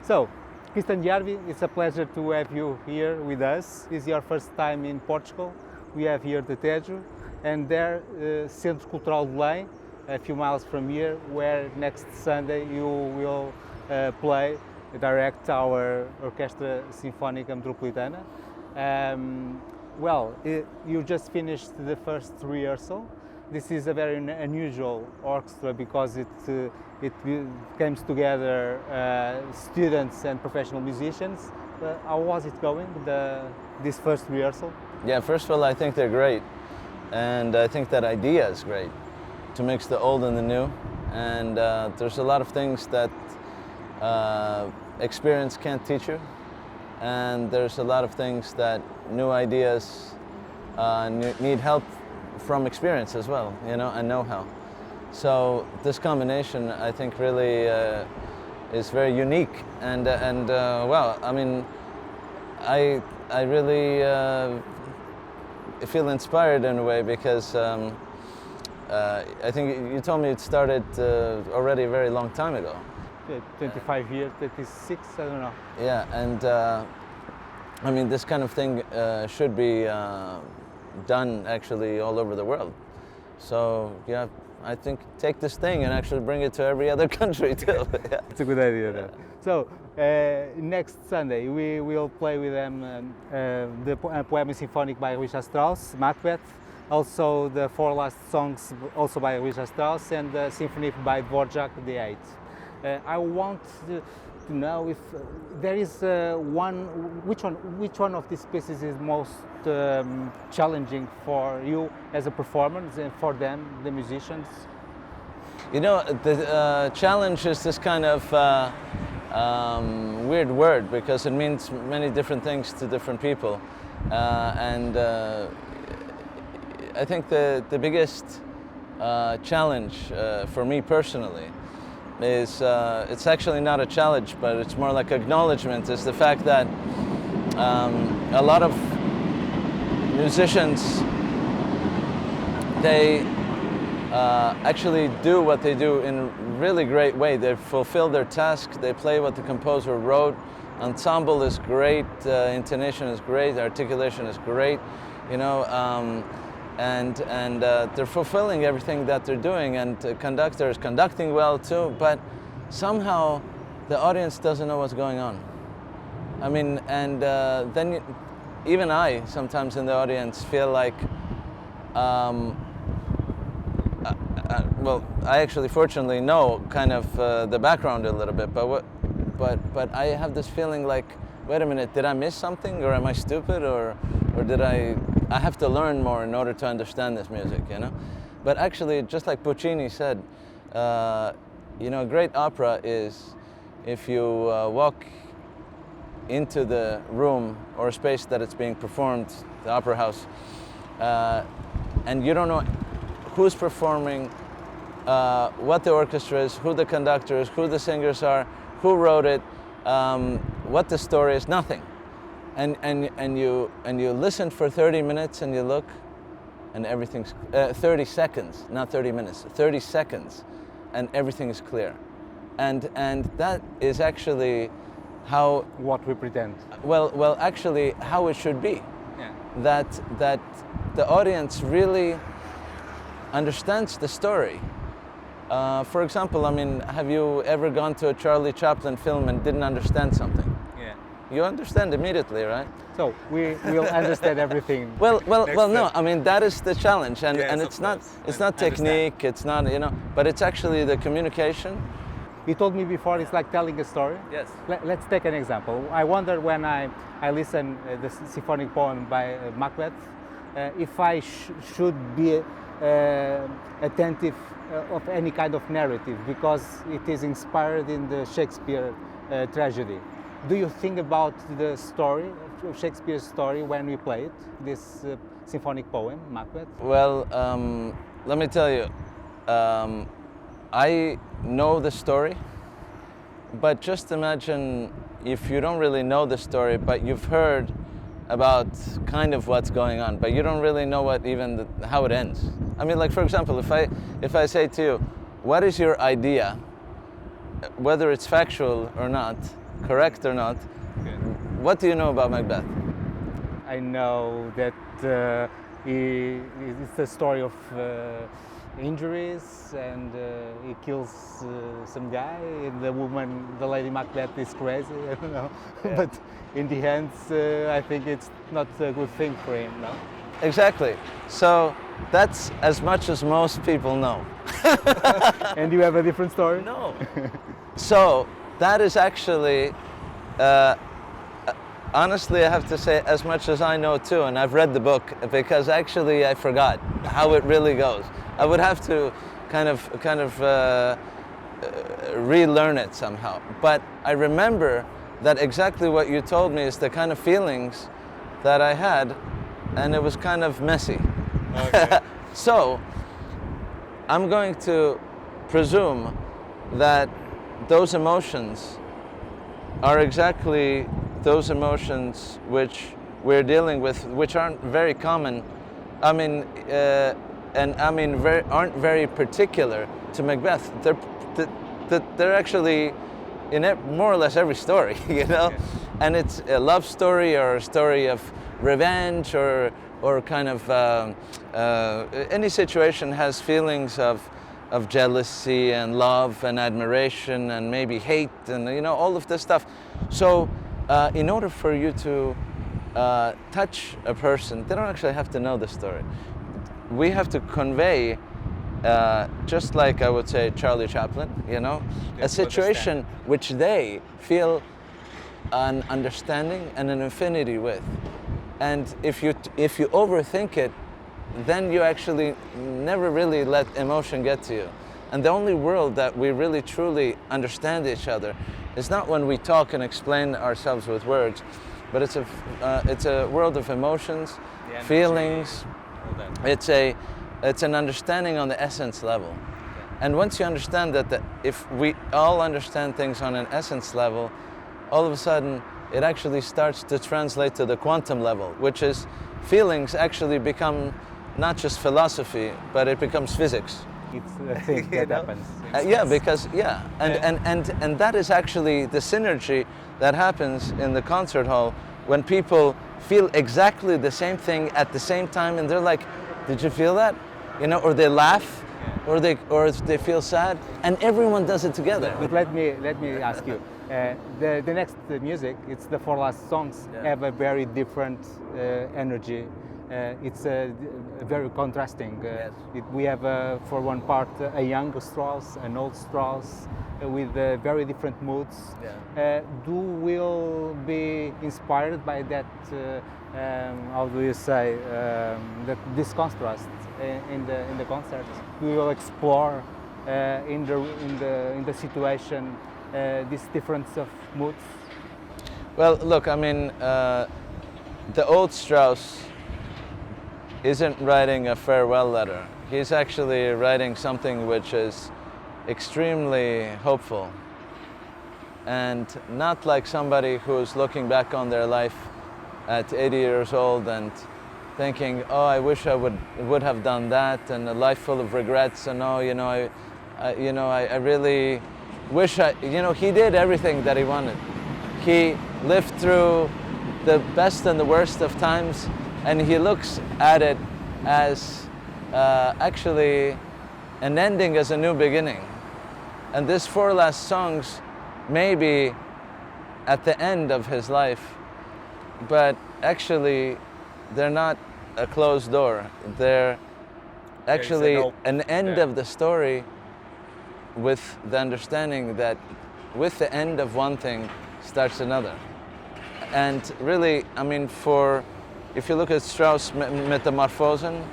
So, Kristjan Järvi, it's a pleasure to have you here with us. It's your first time in Portugal. We have here the Tejo, and there Centro Cultural de Belém, a few miles from here, where next Sunday you will direct our Orquestra Sinfónica Metropolitana. You just finished the first rehearsal. This is a very unusual orchestra because it comes together students and professional musicians. How was it going, this first rehearsal? Yeah, first of all, I think they're great, and I think that idea is great, to mix the old and the new. And there's a lot of things that experience can't teach you, and there's a lot of things that new ideas need help from experience as well, you know, and know-how. So this combination, I think, really is very unique, and well, I mean, I really feel inspired in a way because I think you told me it started already a very long time ago. 25 years, 36, I don't know. Yeah, and I mean, this kind of thing should be done actually all over the world. So yeah, I think take this thing and actually bring it to every other country too. Yeah. It's a good idea. Yeah. So next Sunday we will play with them the Poema Symphonic by Richard Strauss, Macbeth, also the four last songs also by Richard Strauss, and the Symphony by Dvorak the Eighth. I want to know if there is which one of these pieces is most challenging for you as a performer and for them, the musicians? You know, the challenge is this kind of weird word because it means many different things to different people, and I think the biggest challenge for me personally is it's actually not a challenge, but it's more like acknowledgement, is the fact that a lot of musicians, they actually do what they do in a really great way. They fulfill their task, they play what the composer wrote, ensemble is great, intonation is great, articulation is great, you know, and they're fulfilling everything that they're doing, and the conductor is conducting well too, but somehow the audience doesn't know what's going on. I mean, and then even I sometimes in the audience feel like, well, I actually fortunately know kind of the background a little bit, but I have this feeling like, wait a minute, did I miss something, or am I stupid, or did I have to learn more in order to understand this music, you know? But actually, just like Puccini said, you know, a great opera is if you walk into the room or space that it's being performed, the opera house, and you don't know who's performing, what the orchestra is, who the conductor is, who the singers are, who wrote it, what the story is, nothing. And you listen for 30 minutes and you look, and everything's 30 seconds, not 30 minutes, 30 seconds, and everything is clear. And that is actually how what we pretend. Well, actually, how it should be. Yeah. That the audience really understands the story. For example, I mean, have you ever gone to a Charlie Chaplin film and didn't understand something? Yeah. You understand immediately, right? So we will understand everything. Well, no. I mean, that is the challenge, and Yes, it's not technique. It's not, you know, but it's actually the communication. You told me before it's like telling a story. Yes. Let's take an example. I wonder when I listen the symphonic poem by Macbeth, if I should be attentive of any kind of narrative, because it is inspired in the Shakespeare tragedy. Do you think about the story, Shakespeare's story, when we play it, this symphonic poem, Macbeth? Well, let me tell you, I know the story, but just imagine if you don't really know the story, but you've heard about kind of what's going on, but you don't really know what even how it ends. I mean, like, for example, if I say to you, what is your idea, whether it's factual or not, correct or not. Good. What do you know about Macbeth? I know that it's a story of injuries, and he kills some guy, and the lady Macbeth is crazy, I don't know. Yeah. But in the end, I think it's not a good thing for him, no? Exactly. So that's as much as most people know. And you have a different story? No. So that is actually, honestly, I have to say, as much as I know too, and I've read the book, because actually I forgot how it really goes. I would have to kind of relearn it somehow. But I remember that exactly what you told me is the kind of feelings that I had, and it was kind of messy. Okay. So I'm going to presume that those emotions are exactly those emotions which we're dealing with, which aren't very common. I mean, aren't very particular to Macbeth. They're actually in more or less every story, you know. Yeah. And it's a love story or a story of revenge or kind of any situation has feelings of jealousy and love and admiration and maybe hate and, you know, all of this stuff. So in order for you to touch a person, they don't actually have to know the story. We have to convey, just like I would say Charlie Chaplin, you know, a situation which they feel an understanding and an affinity with. And if you overthink it, then you actually never really let emotion get to you. And the only world that we really truly understand each other is not when we talk and explain ourselves with words, but it's a world of emotions, Yeah, feelings. all that. It's an understanding on the essence level. And once you understand that if we all understand things on an essence level, all of a sudden it actually starts to translate to the quantum level, which is feelings actually become not just philosophy, but it becomes physics. It's a thing that happens. And that is actually the synergy that happens in the concert hall when people feel exactly the same thing at the same time, and they're like, "Did you feel that?" You know, or they laugh, or they feel sad, and everyone does it together. But let me ask you, the next music, it's the four last songs, have a very different energy. It's very contrasting. We have, for one part, a young Strauss, an old Strauss, with very different moods. Will be inspired by that? How do you say this contrast in the concert? We will explore in the situation this difference of moods. Well, look, I mean, the old Strauss isn't writing a farewell letter. He's actually writing something which is extremely hopeful, and not like somebody who's looking back on their life at 80 years old and thinking, oh, I wish I would have done that, and a life full of regrets, and oh, you know, I really wish he did everything that he wanted. He lived through the best and the worst of times, and he looks at it as actually an ending as a new beginning. And these four last songs may be at the end of his life, but actually they're not a closed door. They're actually an end of the story, with the understanding that with the end of one thing starts another. And really, I mean, if you look at Strauss' Metamorphosen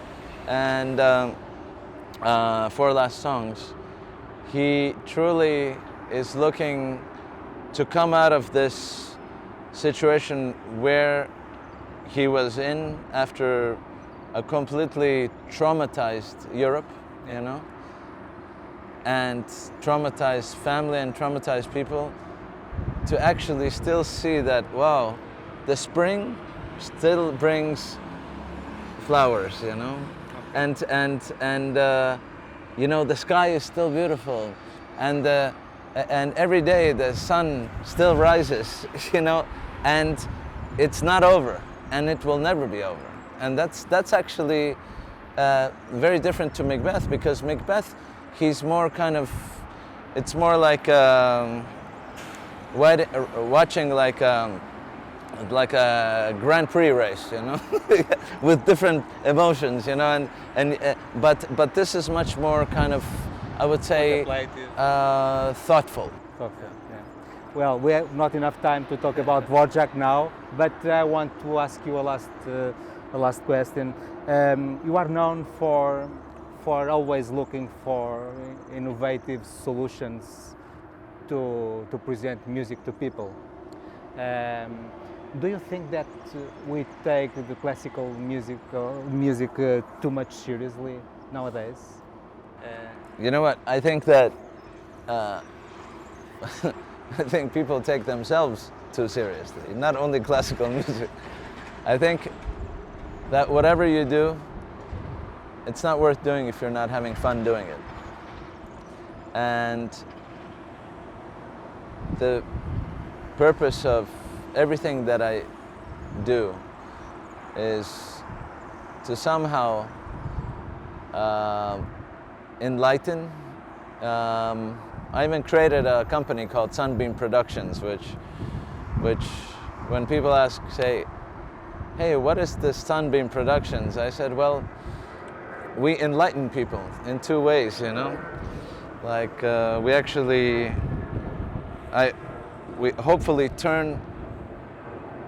and Four Last Songs, he truly is looking to come out of this situation where he was in after a completely traumatized Europe, you know, and traumatized family and traumatized people, to actually still see that, wow, the spring still brings flowers, you know, and you know, the sky is still beautiful, and and every day the sun still rises, you know, and it's not over, and it will never be over. And that's actually very different to Macbeth, because Macbeth, he's more kind of, it's more like watching like a Grand Prix race, you know, with different emotions, you know, but this is much more kind of, I would say, thoughtful. Thoughtful, yeah. Well, we have not enough time to talk about Dvorak now, but I want to ask you a last question. You are known for always looking for innovative solutions to present music to people. Do you think that we take the classical music too much seriously nowadays? You know what? I think that I think people take themselves too seriously. Not only classical music. I think that whatever you do, it's not worth doing if you're not having fun doing it. And the purpose of everything that I do is to somehow enlighten. I even created a company called Sunbeam Productions, which when people ask, say, hey, what is this Sunbeam Productions? I said, well, we enlighten people in two ways, you know? Like we hopefully turn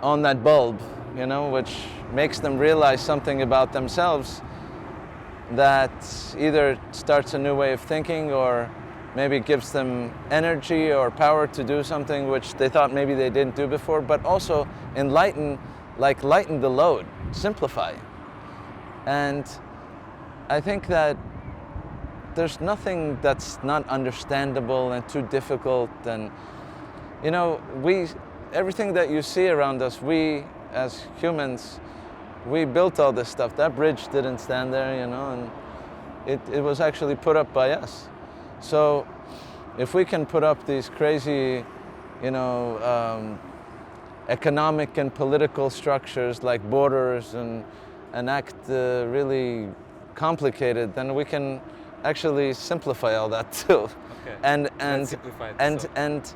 on that bulb, you know, which makes them realize something about themselves that either starts a new way of thinking, or maybe gives them energy or power to do something which they thought maybe they didn't do before, but also enlighten, like lighten the load, simplify. And I think that there's nothing that's not understandable and too difficult. And you know, everything that you see around us, we as humans, we built all this stuff. That bridge didn't stand there, you know, and it was actually put up by us. So if we can put up these crazy, you know, economic and political structures like borders and act really complicated, then we can actually simplify all that too. Okay. And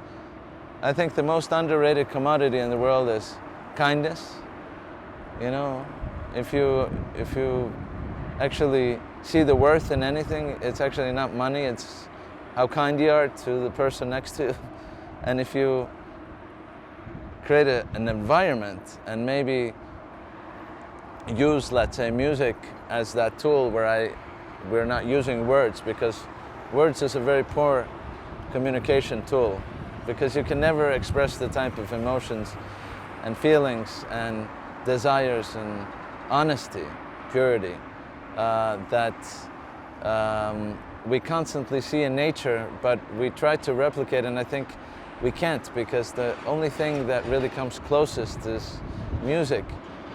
I think the most underrated commodity in the world is kindness. You know, if you actually see the worth in anything, it's actually not money, it's how kind you are to the person next to you. And if you create an environment and maybe use, let's say, music as that tool where we're not using words, because words is a very poor communication tool, because you can never express the type of emotions and feelings and desires and honesty, purity that we constantly see in nature, but we try to replicate, and I think we can't, because the only thing that really comes closest is music.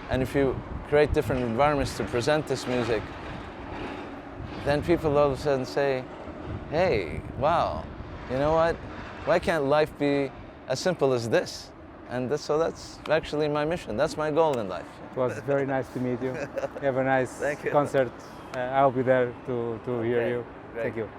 And if you create different environments to present this music, then people all of a sudden say, hey, wow, you know what? Why can't life be as simple as this? And so that's actually my mission. That's my goal in life. It was very nice to meet you. Have a nice Thank you. concert. I'll be there to hear you. Great. Thank you.